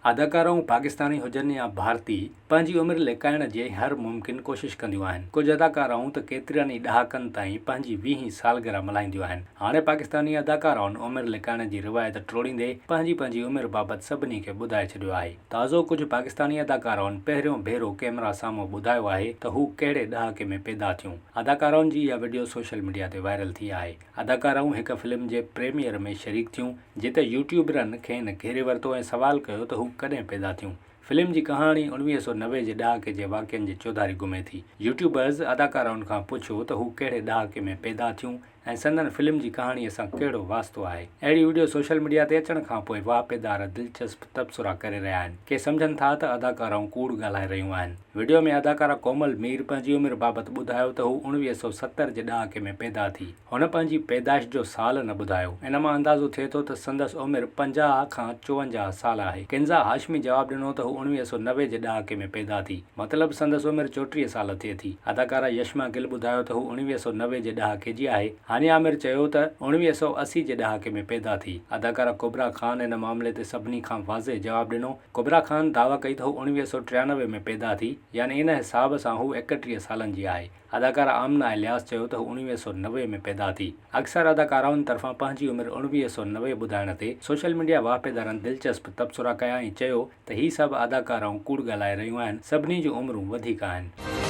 अदाकाराऊं पाकिस्तानी हुजनि या भारतीय पंहिंजी उमिरि लिकाइण जी हर मुमकिन कोशिश कंदियूं आहिनि। कुझु अदाकाराऊं त केतिरनि ई ॾहाकनि ताईं पंहिंजी 20हीं सालगिरह मल्हाईंदियूं आहिनि। हाणे पाकिस्तानी अदाकाराउनि उमिरि लिकाइण जी रिवायत टोड़ींदे पंहिंजी उमिरि बाबति सभिनी खे ॿुधाए छॾियो आहे। ताज़ो कुझु पाकिस्तानी अदाकाराउनि पहिरियों भेरो कैमरा साम्हूं ॿुधायो आहे त हू कहिड़े ॾहाके में पैदा थियूं। अदाकाराउनि जी इहा वीडियो सोशल मीडिया ते वायरल थी आहे। अदाकाराऊं हिक फिल्म जे प्रीमियर में शरीक थियूं जिते यूट्यूबरनि खेनि घेरे वरितो ऐं सवाल कयो त हू कॾहिं पैदा थियूं। फिल्म जी कहाणी 1990 जे ॾहाके जे वाक़िअनि जी चौधारी घुमे थी। यूट्यूबर्स अदाकाराउनि खां पुछो त हू कहिड़े ॾहाके में पैदा थियूं ऐं संदन फिल्म जी कहाणीअ सां कहिड़ो वास्तो आहे। अहिड़ी वीडियो सोशल मीडिया ते अचण खां पोइ वापेदार दिलचस्प तबसरा करे रहिया आहिनि। के सम्झनि था त अदाकाराऊं कूड़ ॻाल्हाए रहियूं आहिनि। वीडियो में अदाकारा कोमल मीर पंहिंजी उमिरि बाबति ॿुधायो त हू 1970 जे ॾहाके में पैदा थी। हुन पंहिंजी पैदाइश जो साल न ॿुधायो। इन मां अंदाज़ो थिए थो त संदसि उमिरि 50 खां 54 साल आहे। किंज़ा हाशमी जवाबु ॾिनो त हू 1990 जे ॾहाके में पैदा थी, मतिलबु संदसि उमिरि 34 साल थिए थी। अदाकारा यशमा गिल ॿुधायो त हू 1990 जे ॾहाके जी आहे। हानिया आमिर चयो त 1980 जे ॾहाके में पैदा थी। अदाकारा कुबरा खान इन मामले ते सभिनी खां वाज़े जवाबु ॾिनो। कुबरा खान दावा कई त हू 1993 में पैदा थी, यानी इन हिसाब सां हू 31 सालनि जी आहे। अदाकारा आमना इलियास चयो त हू 1990 में पैदा थी। अक्सर अदाकाराउनि तरफ़ां पंहिंजी उमिरि 1990 ॿुधाइण ते सोशल मीडिया वापेदारनि दिलचस्प तबसरा कया ऐं चयो त ही सभु अदाकाराऊं कूड़ ॻाल्हाए रहियूं आहिनि। सभिनी जूं उमिरूं वधीक आहिनि।